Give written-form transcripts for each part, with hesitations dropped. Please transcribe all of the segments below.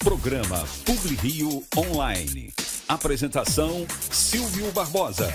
Programa PubliRio Online. Apresentação, Silvio Barbosa.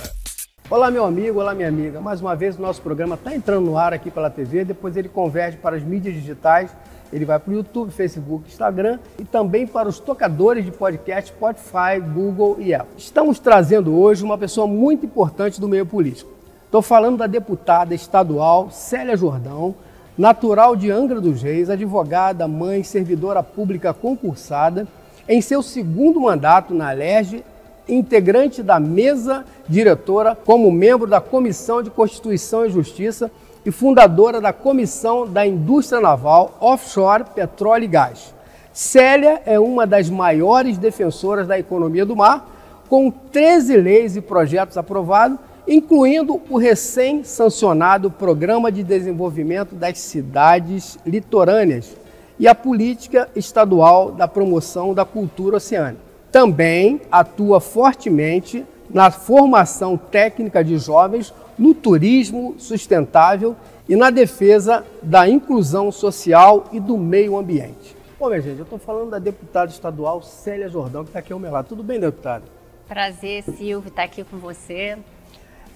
Olá, meu amigo, olá, minha amiga. Mais uma vez, o nosso programa está entrando no ar aqui pela TV, depois ele converge para as mídias digitais, ele vai para o YouTube, Facebook, Instagram e também para os tocadores de podcast Spotify, Google e Apple. Estamos trazendo hoje uma pessoa muito importante do meio político. Estou falando da deputada estadual Célia Jordão, natural de Angra dos Reis, advogada, mãe, servidora pública concursada, em seu segundo mandato na Alerj, integrante da mesa diretora como membro da Comissão de Constituição e Justiça e fundadora da Comissão da Indústria Naval, Offshore, Petróleo e Gás. Célia é uma das maiores defensoras da economia do mar, com 13 leis e projetos aprovados, incluindo o recém-sancionado Programa de Desenvolvimento das Cidades Litorâneas e a Política Estadual da Promoção da Cultura Oceânica. Também atua fortemente na formação técnica de jovens, no turismo sustentável e na defesa da inclusão social e do meio ambiente. Bom, minha gente, eu estou falando da deputada estadual Célia Jordão, que está aqui ao meu lado. Tudo bem, deputada? Prazer, Silvio, estar aqui com você.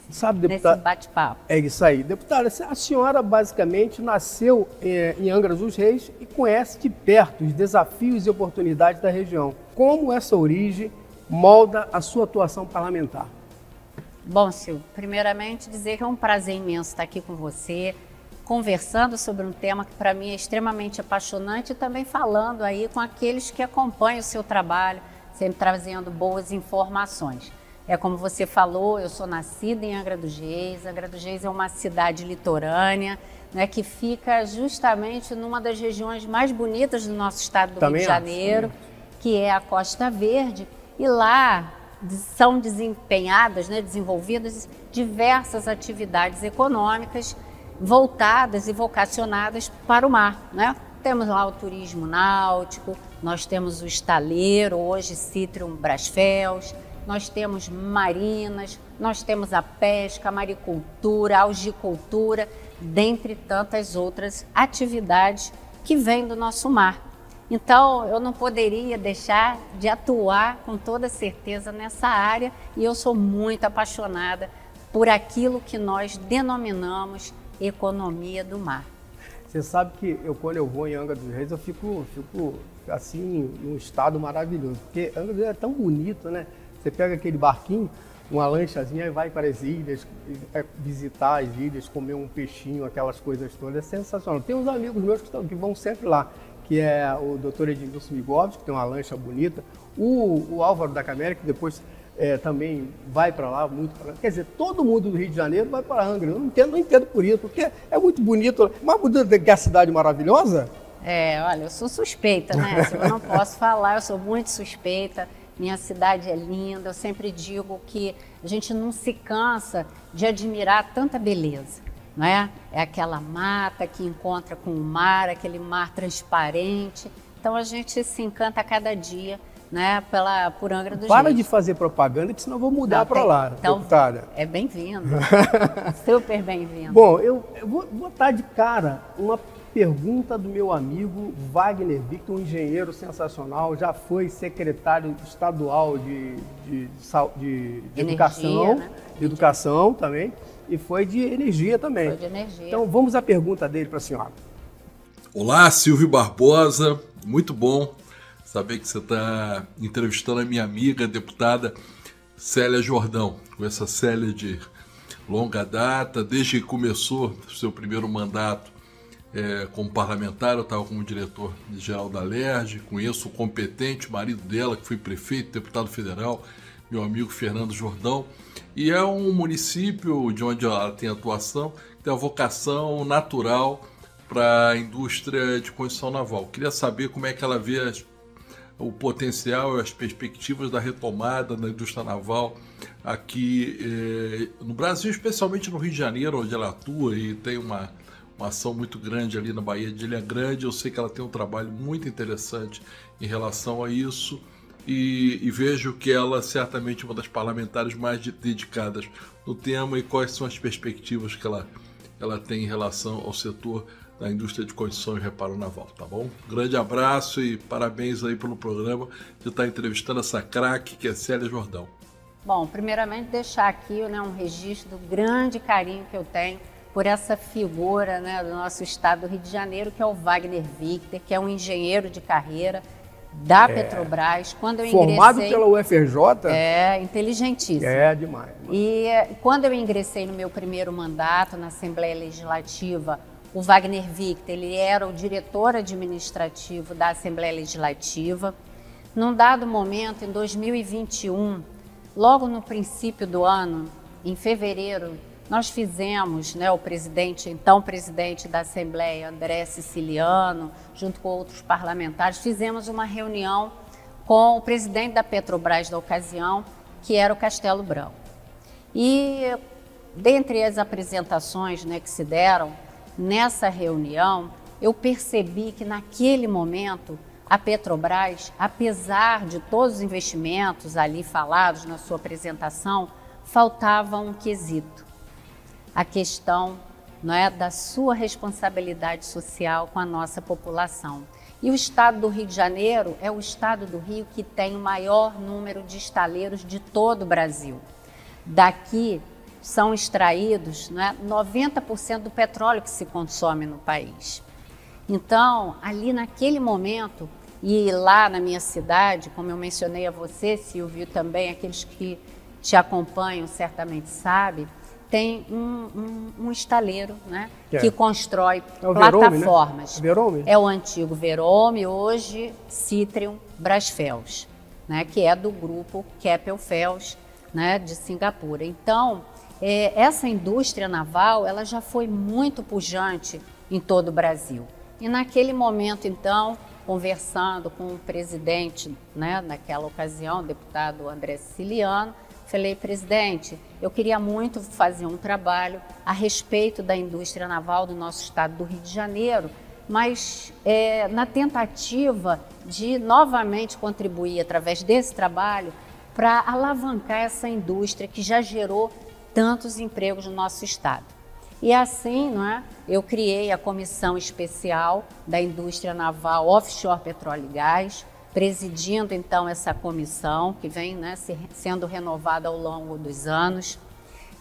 Sabe, deputada, nesse bate-papo. É isso aí. Deputada, a senhora basicamente nasceu em Angra dos Reis e conhece de perto os desafios e oportunidades da região. Como essa origem molda a sua atuação parlamentar? Bom, Silvio, primeiramente dizer que é um prazer imenso estar aqui com você, conversando sobre um tema que para mim é extremamente apaixonante e também falando aí com aqueles que acompanham o seu trabalho, sempre trazendo boas informações. É como você falou, eu sou nascida em Angra dos Reis. Angra dos Reis é uma cidade litorânea, né, que fica justamente numa das regiões mais bonitas do nosso estado do Rio de Janeiro, que é a Costa Verde. E lá são desempenhadas, né, desenvolvidas diversas atividades econômicas voltadas e vocacionadas para o mar, né? Temos lá o turismo náutico, nós temos o estaleiro, hoje Citrium Brasfels, nós temos marinas, nós temos a pesca, a maricultura, a algicultura, dentre tantas outras atividades que vêm do nosso mar. Então, eu não poderia deixar de atuar com toda certeza nessa área e eu sou muito apaixonada por aquilo que nós denominamos economia do mar. Você sabe que quando eu vou em Angra dos Reis, eu fico assim, num estado maravilhoso, porque Angra dos Reis é tão bonito, né? Você pega aquele barquinho, uma lanchazinha e vai para as ilhas, visitar as ilhas, comer um peixinho, aquelas coisas todas, é sensacional. Tem uns amigos meus que vão sempre lá, que é o Dr. Edmilson Migovski, que tem uma lancha bonita, o Álvaro da Camera, que depois também vai para lá, muito pra lá. Quer dizer, todo mundo do Rio de Janeiro vai para Angra. Eu não entendo por isso, porque é muito bonito, mais bonito que a cidade maravilhosa. Olha, eu sou suspeita, né? Eu não posso falar, eu sou muito suspeita. Minha cidade é linda, eu sempre digo que a gente não se cansa de admirar tanta beleza, não é? É aquela mata que encontra com o mar, aquele mar transparente. Então a gente se encanta a cada dia, né, por Angra dos Reis. Para de fazer propaganda, que senão eu vou mudar para lá, então, deputada. É bem-vindo, super bem-vindo. Bom, eu vou botar de cara uma pergunta do meu amigo Wagner Victor, um engenheiro sensacional, já foi secretário estadual de educação, né? De educação também, e foi de energia também. Foi de energia. Então vamos à pergunta dele para a senhora. Olá, Silvio Barbosa, muito bom saber que você está entrevistando a minha amiga, a deputada Célia Jordão, com essa Célia de longa data, desde que começou o seu primeiro mandato como parlamentar. Eu estava como diretor-geral da Alerj, conheço o competente marido dela, que foi prefeito, deputado federal, meu amigo Fernando Jordão, e é um município de onde ela tem atuação, que tem a vocação natural para a indústria de construção naval. Queria saber como é que ela vê o potencial e as perspectivas da retomada da indústria naval aqui no Brasil, especialmente no Rio de Janeiro, onde ela atua e tem uma ação muito grande ali na Baía de Ilha Grande. Eu sei que ela tem um trabalho muito interessante em relação a isso e vejo que ela certamente é uma das parlamentares mais dedicadas no tema. E quais são as perspectivas que ela tem em relação ao setor na indústria de construção e reparo naval, tá bom? Grande abraço e parabéns aí pelo programa de estar entrevistando essa craque que é Célia Jordão. Bom, primeiramente deixar aqui, né, um registro do grande carinho que eu tenho por essa figura, né, do nosso estado do Rio de Janeiro, que é o Wagner Victor, que é um engenheiro de carreira da Petrobras. Quando eu formado pela UFRJ. Inteligentíssimo. Demais. E quando eu ingressei no meu primeiro mandato na Assembleia Legislativa, o Wagner Victor, ele era o diretor administrativo da Assembleia Legislativa. Num dado momento, em 2021, logo no princípio do ano, em fevereiro, nós fizemos, né, o então presidente da Assembleia, André Siciliano, junto com outros parlamentares, fizemos uma reunião com o presidente da Petrobras da ocasião, que era o Castelo Branco. E dentre as apresentações, né, que se deram nessa reunião, eu percebi que naquele momento a Petrobras, apesar de todos os investimentos ali falados na sua apresentação, faltava um quesito. A questão, não é, da sua responsabilidade social com a nossa população. E o estado do Rio de Janeiro é o estado do Rio que tem o maior número de estaleiros de todo o Brasil. Daqui são extraídos, não é, 90% do petróleo que se consome no país. Então, ali naquele momento, e lá na minha cidade, como eu mencionei a você, Silvio, também aqueles que te acompanham certamente sabem, tem um estaleiro, né, que constrói plataformas. Verome, né? É o antigo Verome, hoje Citrium Brasfels, né, que é do grupo Keppel FELS, né, de Singapura. Então, essa indústria naval, ela já foi muito pujante em todo o Brasil. E naquele momento, então, conversando com o presidente, né, naquela ocasião, o deputado André Siciliano, falei, presidente, eu queria muito fazer um trabalho a respeito da indústria naval do nosso estado do Rio de Janeiro, mas na tentativa de novamente contribuir através desse trabalho para alavancar essa indústria que já gerou tantos empregos no nosso estado. E assim, não é, eu criei a Comissão Especial da Indústria Naval Offshore Petróleo e Gás, presidindo então essa comissão que vem, né, sendo renovada ao longo dos anos.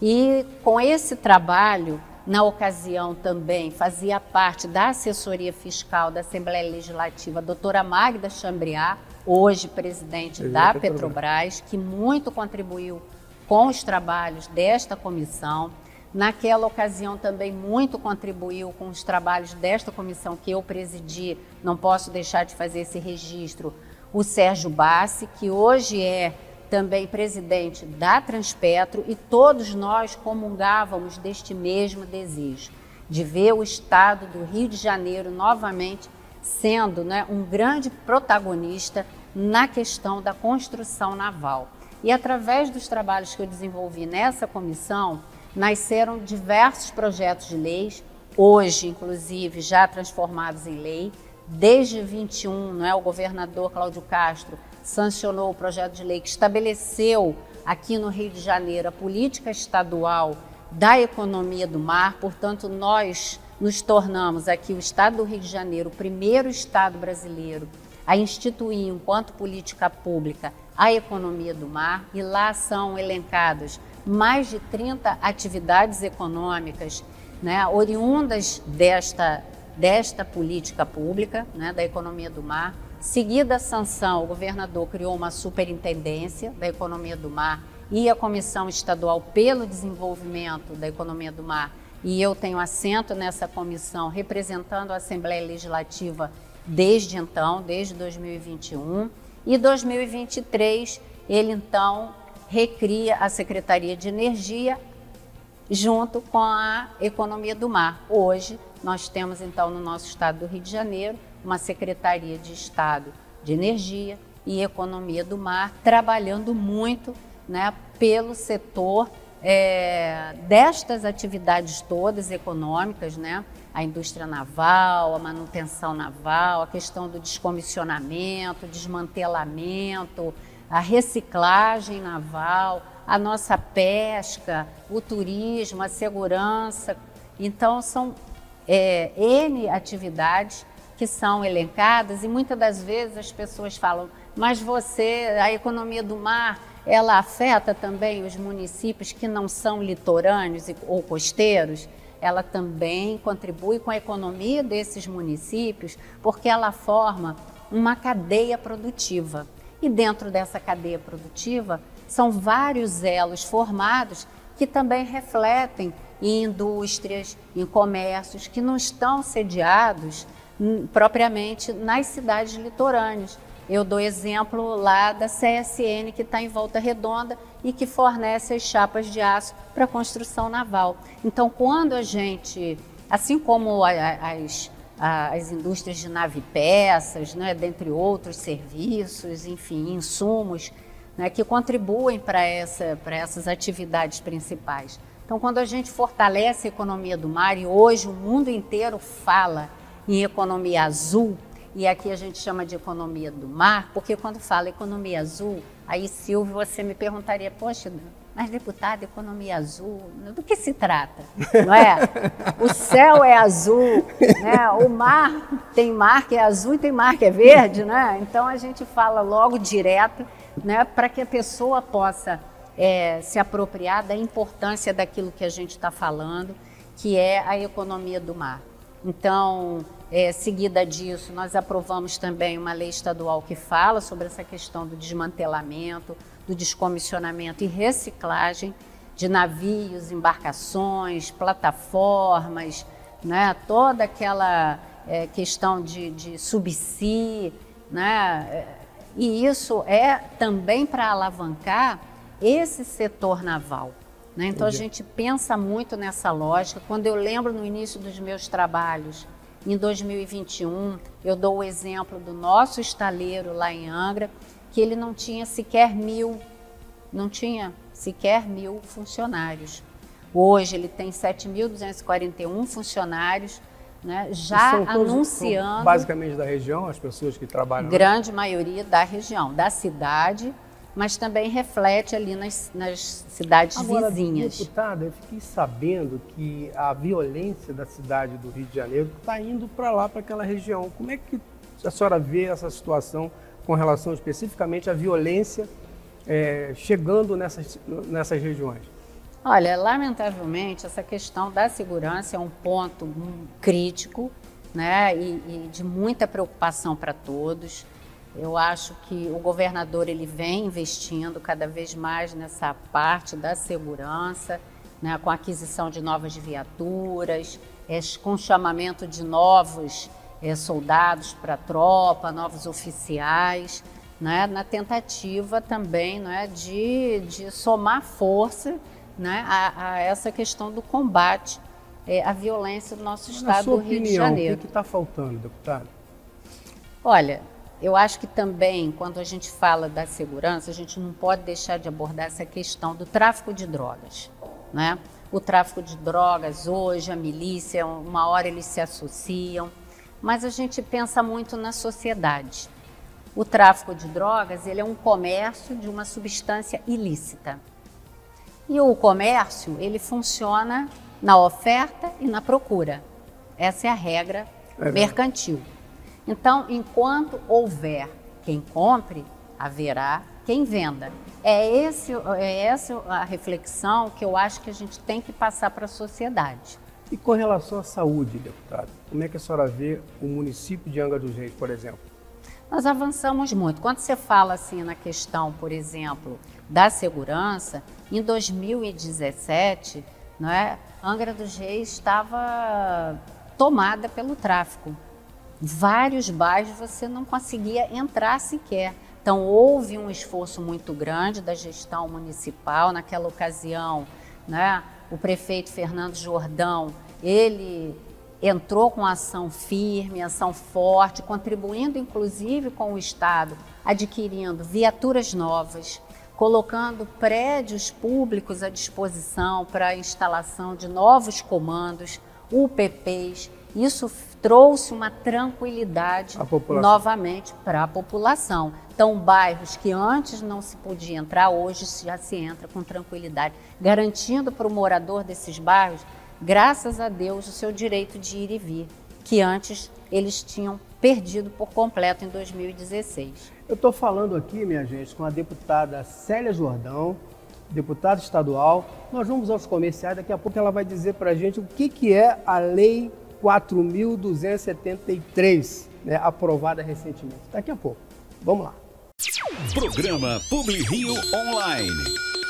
E com esse trabalho, na ocasião também fazia parte da assessoria fiscal da Assembleia Legislativa a doutora Magda Chambriard, hoje presidente da Petrobras, que muito contribuiu com os trabalhos desta comissão. Naquela ocasião também muito contribuiu com os trabalhos desta comissão que eu presidi, não posso deixar de fazer esse registro, o Sérgio Bassi, que hoje é também presidente da Transpetro, e todos nós comungávamos deste mesmo desejo, de ver o estado do Rio de Janeiro novamente sendo, né, um grande protagonista na questão da construção naval. E através dos trabalhos que eu desenvolvi nessa comissão, nasceram diversos projetos de leis, hoje, inclusive, já transformados em lei. Desde 21, não é, o governador Cláudio Castro sancionou o projeto de lei que estabeleceu aqui no Rio de Janeiro a política estadual da economia do mar. Portanto, nós nos tornamos aqui o estado do Rio de Janeiro o primeiro estado brasileiro a instituir, enquanto política pública, a economia do mar, e lá são elencadas mais de 30 atividades econômicas, né, oriundas desta política pública, né, da economia do mar. Seguida a sanção, o governador criou uma superintendência da economia do mar e a Comissão Estadual pelo Desenvolvimento da Economia do Mar, e eu tenho assento nessa comissão representando a Assembleia Legislativa desde então, desde 2021. E 2023, ele então recria a Secretaria de Energia junto com a Economia do Mar. Hoje, nós temos então no nosso estado do Rio de Janeiro uma Secretaria de Estado de Energia e Economia do Mar, trabalhando muito, né, pelo setor destas atividades todas econômicas, né? A indústria naval, a manutenção naval, a questão do descomissionamento, desmantelamento, a reciclagem naval, a nossa pesca, o turismo, a segurança. Então, são N atividades que são elencadas, e muitas das vezes as pessoas falam, mas a economia do mar, ela afeta também os municípios que não são litorâneos ou costeiros? Ela também contribui com a economia desses municípios, porque ela forma uma cadeia produtiva. E dentro dessa cadeia produtiva, são vários elos formados que também refletem em indústrias, em comércios que não estão sediados propriamente nas cidades litorâneas. Eu dou exemplo lá da CSN, que está em Volta Redonda e que fornece as chapas de aço para a construção naval. Então, quando a gente, assim como as indústrias de nave-peças, né, dentre outros serviços, enfim, insumos, né, que contribuem para essas atividades principais. Então, quando a gente fortalece a economia do mar, e hoje o mundo inteiro fala em economia azul, e aqui a gente chama de economia do mar, porque quando fala economia azul, aí, Silvio, você me perguntaria, poxa, mas deputada, economia azul, do que se trata? Não é? O céu é azul, né? O mar que é azul e tem mar que é verde, né? Então a gente fala logo direto, né, para que a pessoa possa se apropriar da importância daquilo que a gente está falando, que é a economia do mar. Então, seguida disso, nós aprovamos também uma lei estadual que fala sobre essa questão do desmantelamento, do descomissionamento e reciclagem de navios, embarcações, plataformas, né? Toda aquela questão de subsídio, né? E isso é também para alavancar esse setor naval, né? Então a gente pensa muito nessa lógica. Quando eu lembro no início dos meus trabalhos, em 2021, eu dou o exemplo do nosso estaleiro lá em Angra, que ele não tinha sequer 1.000 funcionários. Hoje ele tem 7.241 funcionários, né, já anunciando... São basicamente da região, as pessoas que trabalham? Grande maioria da região, da cidade, mas também reflete ali nas cidades vizinhas. Deputada, eu fiquei sabendo que a violência da cidade do Rio de Janeiro está indo para lá, para aquela região. Como é que a senhora vê essa situação com relação especificamente à violência chegando nessas regiões? Olha, lamentavelmente, essa questão da segurança é um ponto crítico, né, e de muita preocupação para todos. Eu acho que o governador ele vem investindo cada vez mais nessa parte da segurança, né, com a aquisição de novas viaturas, com chamamento de novos soldados para a tropa, novos oficiais, né, na tentativa também, né, de somar força, né, a essa questão do combate à violência do nosso estado do Rio de Janeiro. O que está faltando, deputada? Olha, eu acho que também, quando a gente fala da segurança, a gente não pode deixar de abordar essa questão do tráfico de drogas, né? O tráfico de drogas, hoje, a milícia, uma hora eles se associam, mas a gente pensa muito na sociedade. O tráfico de drogas, ele é um comércio de uma substância ilícita. E o comércio, ele funciona na oferta e na procura. Essa é a regra mercantil. Então, enquanto houver quem compre, haverá quem venda. É essa a reflexão que eu acho que a gente tem que passar para a sociedade. E com relação à saúde, deputada, como é que a senhora vê o município de Angra dos Reis, por exemplo? Nós avançamos muito. Quando você fala assim na questão, por exemplo, da segurança, em 2017, não é, Angra dos Reis estava tomada pelo tráfico. Vários bairros você não conseguia entrar sequer. Então houve um esforço muito grande da gestão municipal. Naquela ocasião, né, o prefeito Fernando Jordão, ele entrou com ação firme, ação forte, contribuindo inclusive com o Estado, adquirindo viaturas novas, colocando prédios públicos à disposição para a instalação de novos comandos, UPPs. Isso trouxe uma tranquilidade novamente para a população. Então, bairros que antes não se podia entrar, hoje já se entra com tranquilidade, garantindo para o morador desses bairros graças a Deus, o seu direito de ir e vir, que antes eles tinham perdido por completo em 2016. Eu estou falando aqui, minha gente, com a deputada Célia Jordão, deputada estadual. Nós vamos aos comerciais, daqui a pouco ela vai dizer para a gente o que é a Lei 4.273, né, aprovada recentemente. Daqui a pouco. Vamos lá. Programa PubliRio Online.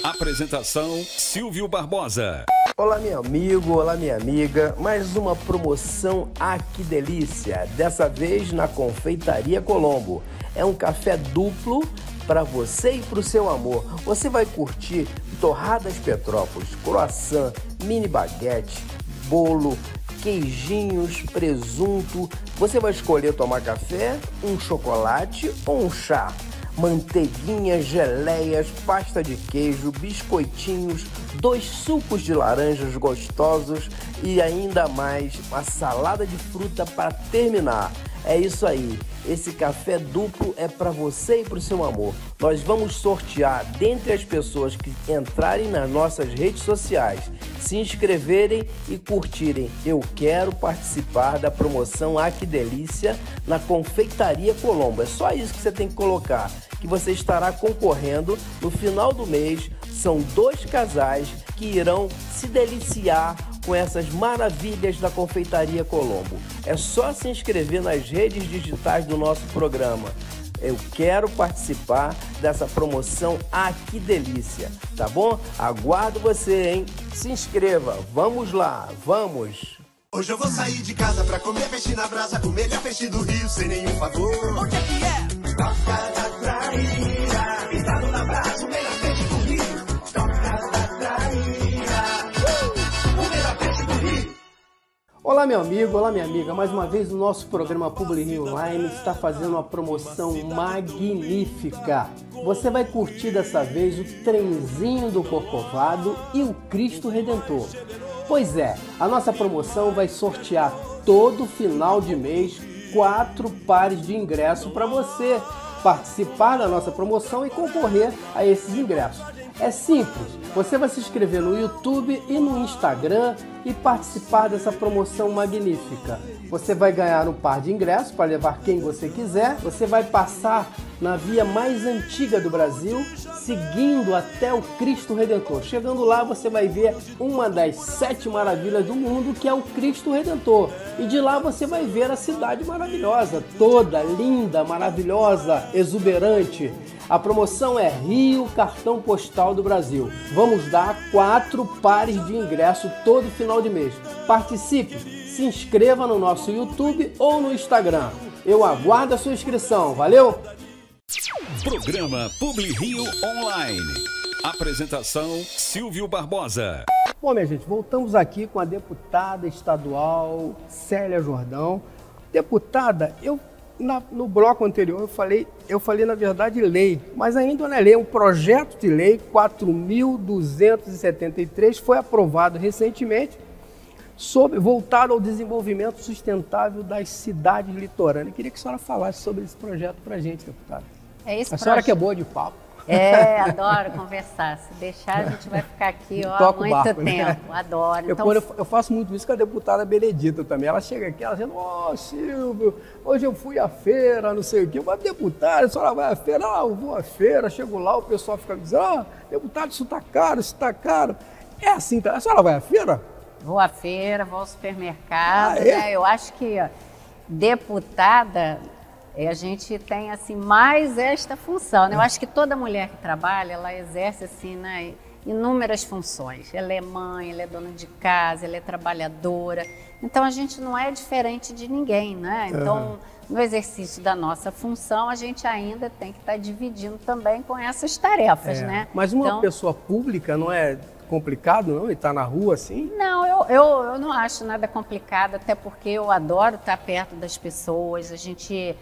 Apresentação Silvio Barbosa. Olá, meu amigo, olá, minha amiga. Mais uma promoção, que delícia! Dessa vez na Confeitaria Colombo. É um café duplo para você e para o seu amor. Você vai curtir torradas Petrópolis, croissant, mini baguete, bolo, queijinhos, presunto. Você vai escolher tomar café, um chocolate ou um chá. Manteiguinhas, geleias, pasta de queijo, biscoitinhos, 2 sucos de laranjas gostosos e ainda mais uma salada de fruta para terminar. É isso aí, esse café duplo é para você e para o seu amor. Nós vamos sortear dentre as pessoas que entrarem nas nossas redes sociais, se inscreverem e curtirem. Eu quero participar da promoção Que Delícia na Confeitaria Colombo. É só isso que você tem que colocar, que você estará concorrendo no final do mês. São 2 casais que irão se deliciar com essas maravilhas da Confeitaria Colombo. É só se inscrever nas redes digitais do nosso programa. Eu quero participar dessa promoção. Que delícia, tá bom? Aguardo você, hein? Se inscreva, vamos lá, vamos! Hoje eu vou sair de casa pra comer peixe na brasa, o melhor peixe do Rio, sem nenhum favor. O que é? Toca da traíra, pisado na brasa, o melhor peixe do Rio. Toca da traíra, o melhor peixe do Rio. Olá, meu amigo, olá, minha amiga. Mais uma vez o nosso programa PubliRio Online está fazendo uma promoção magnífica. Você vai curtir dessa vez o trenzinho do Corcovado e o Cristo Redentor. Pois é, a nossa promoção vai sortear todo final de mês 4 pares de ingresso para você participar da nossa promoção e concorrer a esses ingressos. É simples, você vai se inscrever no YouTube e no Instagram e participar dessa promoção magnífica. Você vai ganhar um par de ingressos para levar quem você quiser. Você vai passar na via mais antiga do Brasil, seguindo até o Cristo Redentor. Chegando lá, você vai ver uma das 7 maravilhas do mundo, que é o Cristo Redentor. E de lá você vai ver a cidade maravilhosa, toda linda, maravilhosa, exuberante. A promoção é Rio Cartão Postal do Brasil. Vamos dar 4 pares de ingresso todo final de mês. Participe, se inscreva no nosso YouTube ou no Instagram. Eu aguardo a sua inscrição. Valeu? Programa PubliRio Online. Apresentação Silvio Barbosa. Bom, minha gente, voltamos aqui com a deputada estadual Célia Jordão. Deputada, no bloco anterior eu falei na verdade lei, mas ainda não é lei, um projeto de lei 4.273 foi aprovado recentemente, voltado ao desenvolvimento sustentável das cidades litorâneas. Eu queria que a senhora falasse sobre esse projeto para a gente, deputada. A senhora que é boa de papo. Adoro conversar. Se deixar, a gente vai ficar aqui há muito barco, tempo. Né? Adoro. Então... Eu faço muito isso com a deputada Benedita também. Ela chega aqui, ela diz, Silvio, hoje eu fui à feira, não sei o quê. Mas deputada, a senhora vai à feira? Eu vou à feira, chego lá, o pessoal fica dizendo, deputado, isso tá caro, isso tá caro. É assim, a senhora vai à feira? Vou à feira, vou ao supermercado. Né? Eu acho que deputada... a gente tem assim mais esta função, né? Eu acho que toda mulher que trabalha, ela exerce assim, né, inúmeras funções. Ela é mãe, ela é dona de casa, ela é trabalhadora. Então a gente não é diferente de ninguém, né? Então, no exercício da nossa função, a gente ainda tem que estar dividindo também com essas tarefas, né? Mas uma pessoa pública não é complicado, não? E estar na rua assim? Não, eu não acho nada complicado, até porque eu adoro estar perto das pessoas. A gente...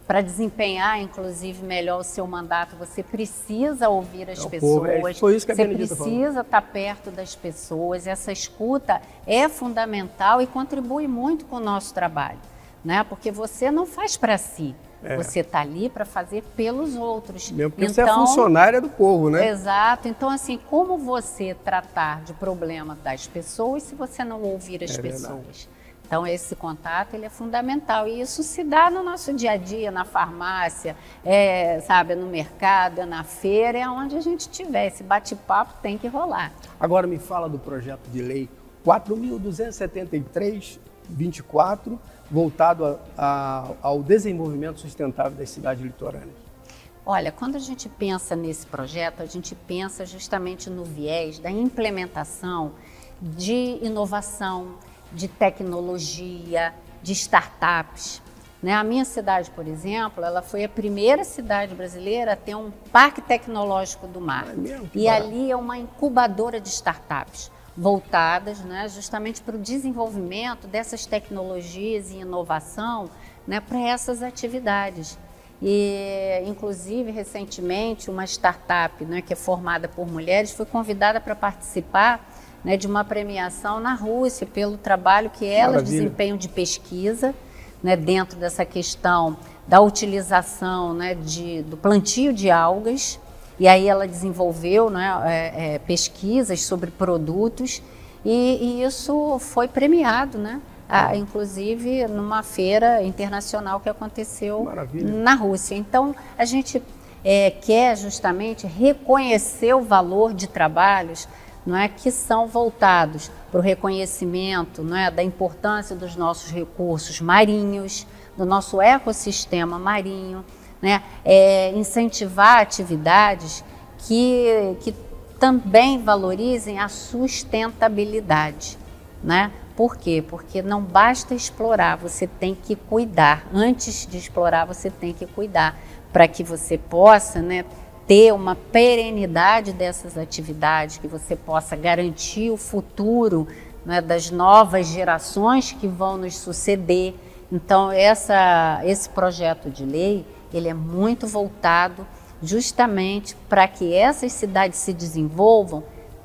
Para desempenhar, inclusive, melhor o seu mandato, você precisa ouvir as pessoas, foi isso que a você Benedita precisa estar perto das pessoas. Essa escuta é fundamental e contribui muito com o nosso trabalho, né? Porque você não faz para si, Você está ali para fazer pelos outros. Mesmo porque você é funcionária do povo, né? Exato. Então, assim, como você tratar de problema das pessoas se você não ouvir as pessoas? Verdade. Então, esse contato ele é fundamental e isso se dá no nosso dia a dia, na farmácia, sabe, no mercado, na feira, é onde a gente estiver. Esse bate-papo tem que rolar. Agora me fala do projeto de lei 4.273/24, voltado ao desenvolvimento sustentável das cidades litorâneas. Olha, quando a gente pensa nesse projeto, a gente pensa justamente no viés da implementação de inovação, de tecnologia, de startups. Né? A minha cidade, por exemplo, ela foi a primeira cidade brasileira a ter um parque tecnológico do mar. E ali é uma incubadora de startups voltadas, né, justamente para o desenvolvimento dessas tecnologias e inovação, né, para essas atividades. E, inclusive, recentemente, uma startup, né, que é formada por mulheres foi convidada para participar, né, de uma premiação na Rússia pelo trabalho que elas desempenham de pesquisa, né, dentro dessa questão da utilização, né, do plantio de algas. E aí ela desenvolveu, né, pesquisas sobre produtos e isso foi premiado, né, inclusive numa feira internacional que aconteceu na Rússia. Então a gente quer justamente reconhecer o valor de trabalhos, não é, que são voltados para o reconhecimento, não é, da importância dos nossos recursos marinhos, do nosso ecossistema marinho, né, incentivar atividades que também valorizem a sustentabilidade, né? Por quê? Porque não basta explorar, você tem que cuidar. Antes de explorar, você tem que cuidar para que você possa, né, ter uma perenidade dessas atividades, que você possa garantir o futuro, né, das novas gerações que vão nos suceder. Então, esse projeto de lei, ele é muito voltado justamente para que essas cidades se desenvolvam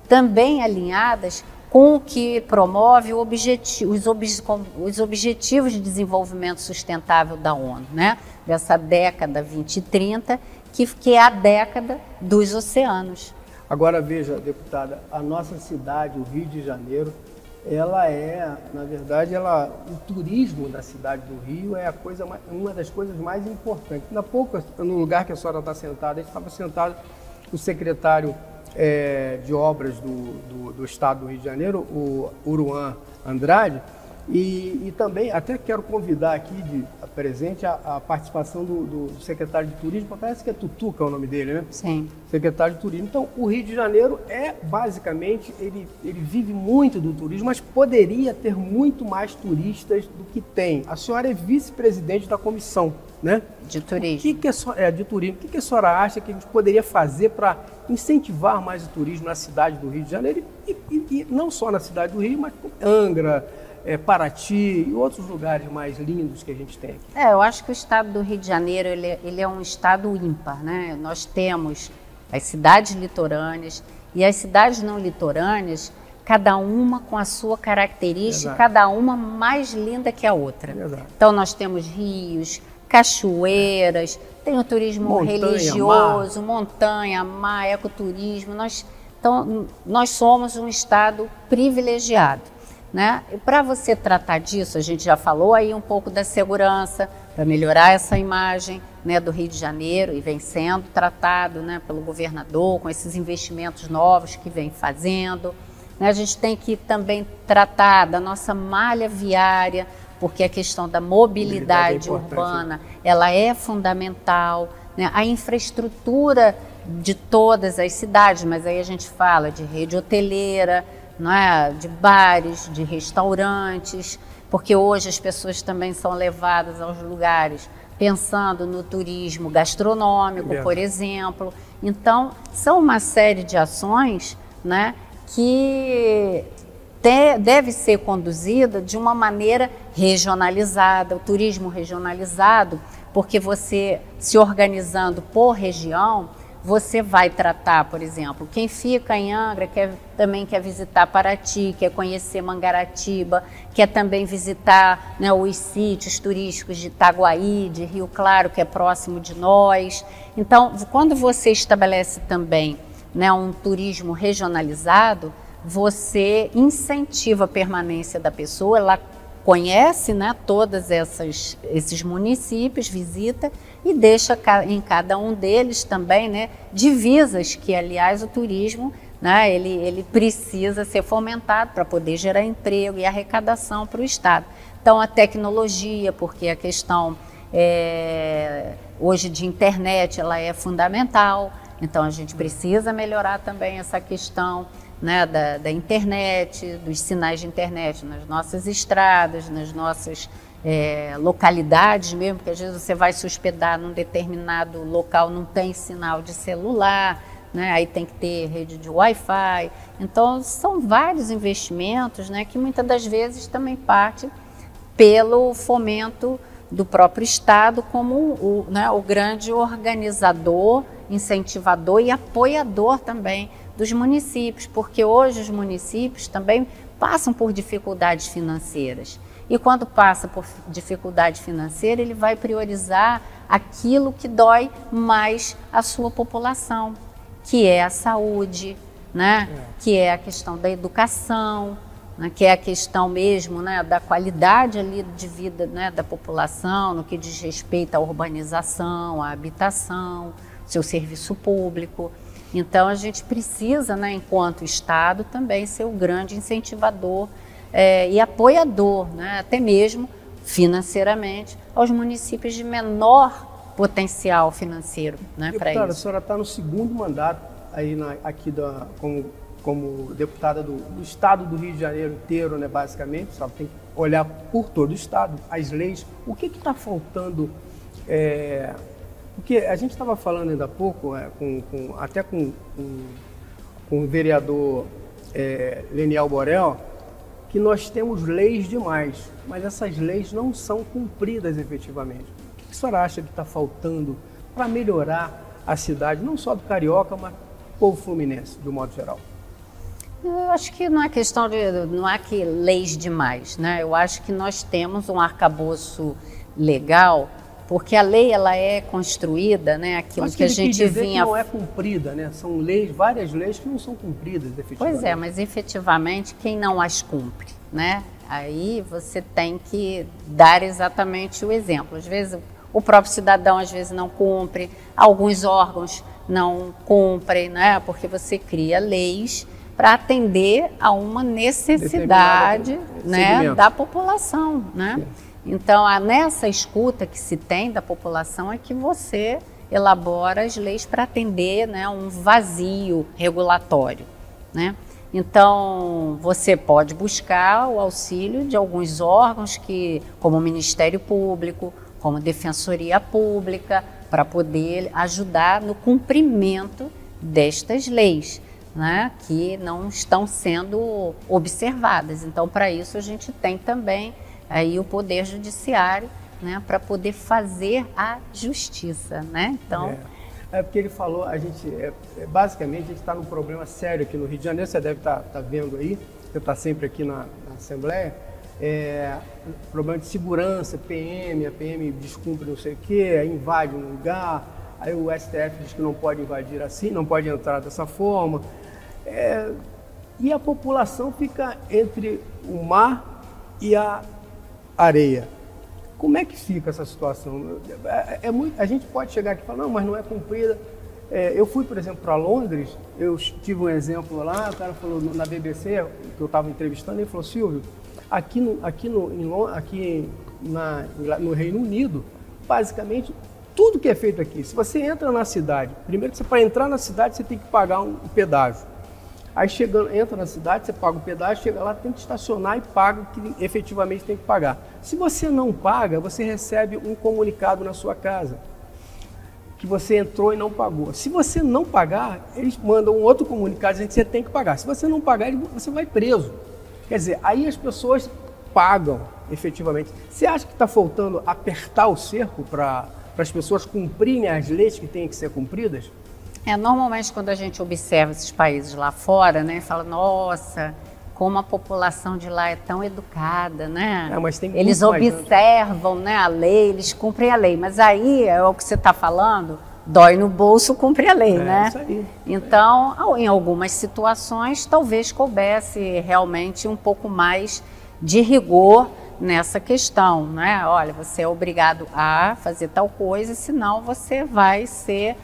também alinhadas com o que promove os Objetivos de Desenvolvimento Sustentável da ONU, né? Dessa década 2030, que é a década dos oceanos. Agora veja, deputada, a nossa cidade, o Rio de Janeiro, ela na verdade, o turismo da cidade do Rio é uma das coisas mais importantes. Ainda há pouco, no lugar que a senhora está sentada, a gente estava sentado, o secretário de obras do estado do Rio de Janeiro, o Uruan Andrade, e também até quero convidar aqui presente a participação do secretário de turismo, parece que é Tutuca o nome dele, né? Sim. Secretário de turismo. Então, o Rio de Janeiro basicamente, ele vive muito do turismo, mas poderia ter muito mais turistas do que tem. A senhora é vice-presidente da comissão, né? De turismo. De turismo. O que a senhora acha que a gente poderia fazer para incentivar mais o turismo na cidade do Rio de Janeiro e não só na cidade do Rio, mas Angra, Paraty e outros lugares mais lindos que a gente tem aqui? Eu acho que o estado do Rio de Janeiro ele é um estado ímpar, né? Nós temos as cidades litorâneas e as cidades não litorâneas, cada uma com a sua característica, cada uma mais linda que a outra. Então nós temos rios, cachoeiras, tem o turismo religioso, montanha, mar, ecoturismo. Então nós somos um estado privilegiado, né? E para você tratar disso, a gente já falou aí um pouco da segurança, para melhorar essa imagem, né, do Rio de Janeiro, e vem sendo tratado, né, pelo governador com esses investimentos novos que vem fazendo. Né? A gente tem que também tratar da nossa malha viária, porque a questão da mobilidade urbana, ela é fundamental, né? A infraestrutura de todas as cidades, mas aí a gente fala de rede hoteleira, não é? De bares, de restaurantes, porque hoje as pessoas também são levadas aos lugares pensando no turismo gastronômico, por exemplo. Então, são uma série de ações, né, que deve ser conduzida de uma maneira regionalizada, o turismo regionalizado, porque você se organizando por região, você vai tratar, por exemplo, quem fica em Angra também quer visitar Paraty, quer conhecer Mangaratiba, quer também visitar, né, os sítios turísticos de Itaguaí, de Rio Claro, que é próximo de nós. Então, quando você estabelece também, né, um turismo regionalizado, você incentiva a permanência da pessoa, ela conhece, né, todos esses municípios, visita e deixa em cada um deles também, né, divisas que, aliás, o turismo, né, ele precisa ser fomentado para poder gerar emprego e arrecadação para o Estado. Então, a tecnologia, porque a questão hoje de internet, ela é fundamental, então a gente precisa melhorar também essa questão, né, da internet, dos sinais de internet nas nossas estradas, nas nossas localidades mesmo, porque às vezes você vai se hospedar num determinado local, não tem sinal de celular, né, aí tem que ter rede de Wi-Fi. Então, são vários investimentos, né, que muitas das vezes também parte pelo fomento do próprio Estado como o grande organizador, incentivador e apoiador também dos municípios, porque hoje os municípios também passam por dificuldades financeiras. E quando passa por dificuldade financeira, ele vai priorizar aquilo que dói mais à sua população, que é a saúde, né? Que é a questão da educação, né? Que é a questão mesmo, né, da qualidade ali de vida, né, da população, no que diz respeito à urbanização, à habitação, seu serviço público. Então, a gente precisa, né, enquanto Estado, também ser o grande incentivador e apoiador, né, até mesmo financeiramente, aos municípios de menor potencial financeiro, né, para isso. A senhora está no segundo mandato aí aqui como deputada do Estado do Rio de Janeiro inteiro, né, basicamente. A senhora tem que olhar por todo o Estado, as leis. O que está faltando? Porque a gente estava falando ainda há pouco, até com o vereador Leniel Borel, que nós temos leis demais, mas essas leis não são cumpridas efetivamente. O que a senhora acha que está faltando para melhorar a cidade, não só do Carioca, mas do povo fluminense, de um modo geral? Eu acho que não é questão não há que leis demais, né? Eu acho que nós temos um arcabouço legal, porque a lei ela é construída, né? Aquilo que a gente vinha. Que não é cumprida, né? São leis, várias leis que não são cumpridas efetivamente. Pois é, mas efetivamente quem não as cumpre, né? Aí você tem que dar exatamente o exemplo. Às vezes o próprio cidadão às vezes não cumpre, alguns órgãos não cumprem, né? Porque você cria leis para atender a uma necessidade, né, da população, né? Sim. Então, nessa escuta que se tem da população é que você elabora as leis para atender, né, um vazio regulatório, né? Então, você pode buscar o auxílio de alguns órgãos como o Ministério Público, como a Defensoria Pública, para poder ajudar no cumprimento destas leis, né, que não estão sendo observadas. Então, para isso, a gente tem também aí o Poder Judiciário, né, para poder fazer a justiça, né? Então, porque ele falou, basicamente, a gente está num problema sério aqui no Rio de Janeiro, você deve estar vendo aí, você está sempre aqui na Assembleia, problema de segurança, a PM descumpre não sei o quê, invade um lugar, aí o STF diz que não pode invadir assim, não pode entrar dessa forma, e a população fica entre o mar e a areia. Como é que fica essa situação? A gente pode chegar aqui e falar, não, mas não é cumprida. Eu fui, por exemplo, para Londres, eu tive um exemplo lá, o cara falou na BBC, que eu estava entrevistando, ele falou, Silvio, aqui no Reino Unido, basicamente, tudo que é feito aqui, se você entra na cidade, primeiro que para entrar na cidade você tem que pagar um pedágio. Aí entra na cidade, você paga o pedágio, chega lá, tem que estacionar e paga o que efetivamente tem que pagar. Se você não paga, você recebe um comunicado na sua casa, que você entrou e não pagou. Se você não pagar, eles mandam um outro comunicado dizendo que você tem que pagar. Se você não pagar, você vai preso. Quer dizer, aí as pessoas pagam efetivamente. Você acha que está faltando apertar o cerco para as pessoas cumprirem as leis que têm que ser cumpridas? Normalmente quando a gente observa esses países lá fora, né, fala, nossa, como a população de lá é tão educada, né? Mas tem eles observam, né, a lei, eles cumprem a lei. Mas aí é o que você está falando, dói no bolso, cumpre a lei, né? Isso aí. Então, em algumas situações, talvez coubesse realmente um pouco mais de rigor nessa questão, né? Olha, você é obrigado a fazer tal coisa, senão você vai ser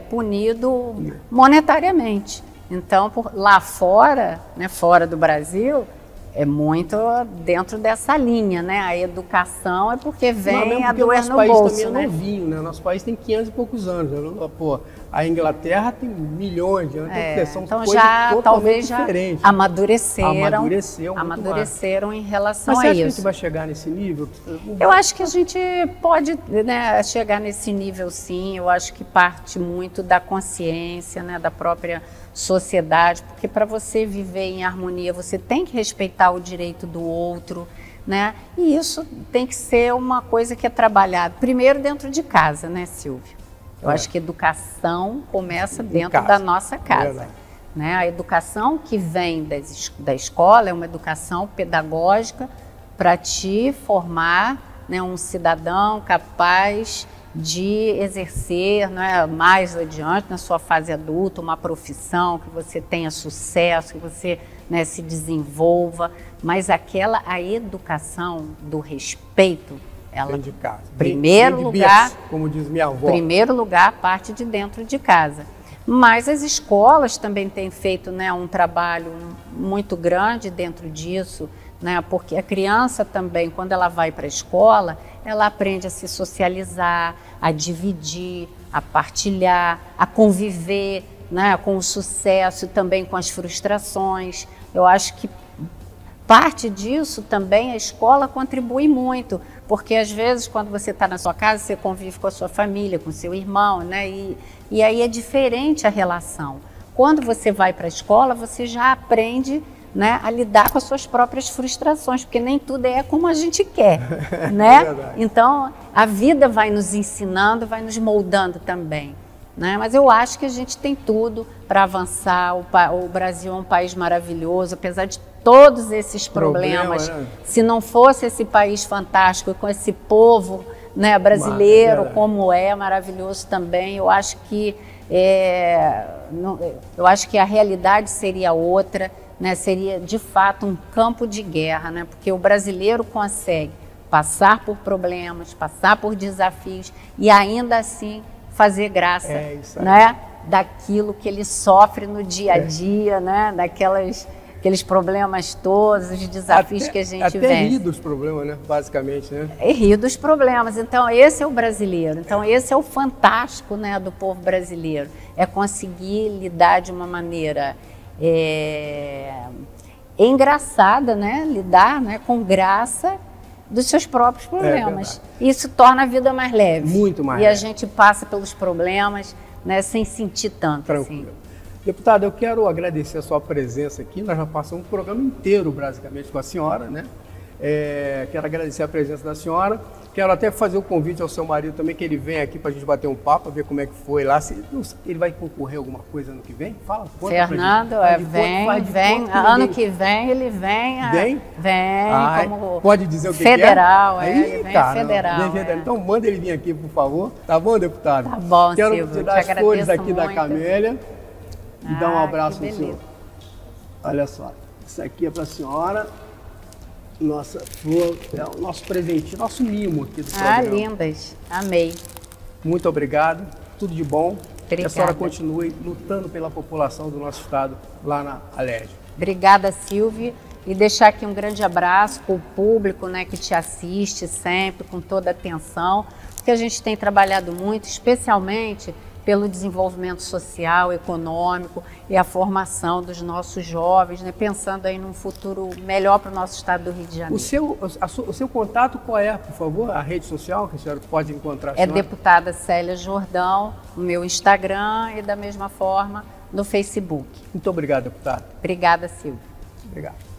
punido monetariamente. Então, lá fora, né, fora do Brasil, é muito dentro dessa linha, né? A educação é porque vem a doer no bolso, também é né? novinho, né? Nosso país tem 500 e poucos anos, né? Pô, a Inglaterra tem milhões de anos, são então coisas totalmente diferentes. Amadureceram em relação a isso. Mas você acha que a isso. gente vai chegar nesse nível? Eu acho que a gente pode, né, chegar nesse nível, sim. Eu acho que parte muito da consciência, né, da própria sociedade, porque para você viver em harmonia, você tem que respeitar o direito do outro, né? E isso tem que ser uma coisa que é trabalhada primeiro dentro de casa, né, Silvio? Eu acho que educação começa dentro da nossa casa, né? A educação que vem da escola é uma educação pedagógica para te formar, né, um cidadão capaz de exercer, né, mais adiante na sua fase adulta, uma profissão, que você tenha sucesso, que você, né, se desenvolva, mas a educação do respeito, ela, de casa. primeiro lugar, como diz minha avó. Primeiro lugar, parte de dentro de casa. Mas as escolas também têm feito, né, um trabalho muito grande dentro disso, né, porque a criança também, quando ela vai para a escola, ela aprende a se socializar, a dividir, a partilhar, a conviver, né, com o sucesso e também com as frustrações. Eu acho que parte disso também a escola contribui muito, porque às vezes quando você está na sua casa, você convive com a sua família, com seu irmão, né, e aí é diferente a relação. Quando você vai para a escola, você já aprende, né, a lidar com as suas próprias frustrações, porque nem tudo é como a gente quer, né? Então, a vida vai nos ensinando, vai nos moldando também, né? Mas eu acho que a gente tem tudo para avançar. O Brasil é um país maravilhoso, apesar de todos esses problemas. Né? Se não fosse esse país fantástico, com esse povo, né, brasileiro, como é maravilhoso também, eu acho que a realidade seria outra, né, seria de fato um campo de guerra, né, porque o brasileiro consegue passar por problemas, passar por desafios e ainda assim fazer graça, né, daquilo que ele sofre no dia a dia, né, aqueles problemas todos, os desafios que a gente vê. Até rir dos problemas, né, basicamente, né? E rir dos problemas. Então, esse é o brasileiro. Então, esse é o fantástico, né, do povo brasileiro. É conseguir lidar de uma maneira engraçada, né? Lidar, né, com graça dos seus próprios problemas. Isso torna a vida mais leve. Muito mais leve. E a gente passa pelos problemas, né, sem sentir tanto. Tranquilo. Assim. Deputada, eu quero agradecer a sua presença aqui. Nós já passamos um programa inteiro, basicamente, com a senhora, né? Quero agradecer a presença da senhora. Quero até fazer o convite ao seu marido também, que ele venha aqui para a gente bater um papo, ver como é que foi lá. Ele vai concorrer a alguma coisa ano que vem? Fala. Fernando, vem. Ano que vem ele vem. Vem como pode dizer o que federal, é? Ele vem federal. Então manda ele vir aqui, por favor. Tá bom, deputado? Tá bom, Quero Silvio, te dar as flores aqui muito. da Camélia e dar um abraço no beleza. senhor. Olha só, isso aqui é para a senhora. Nossa flor, é o nosso presente, nosso mimo aqui do programa. Lindas. Amei. Muito obrigado, tudo de bom. Obrigada. Que a senhora continue lutando pela população do nosso estado lá na Alerj. Obrigada, Silvia. E deixar aqui um grande abraço para o público, né, que te assiste sempre, com toda atenção, porque a gente tem trabalhado muito, especialmente pelo desenvolvimento social, econômico e a formação dos nossos jovens, né, pensando aí num futuro melhor para o nosso estado do Rio de Janeiro. O seu contato qual é, por favor? A rede social que a senhora pode encontrar? É deputada Célia Jordão, no meu Instagram e da mesma forma no Facebook. Muito obrigado, deputada. Obrigada, Silvia. Obrigado.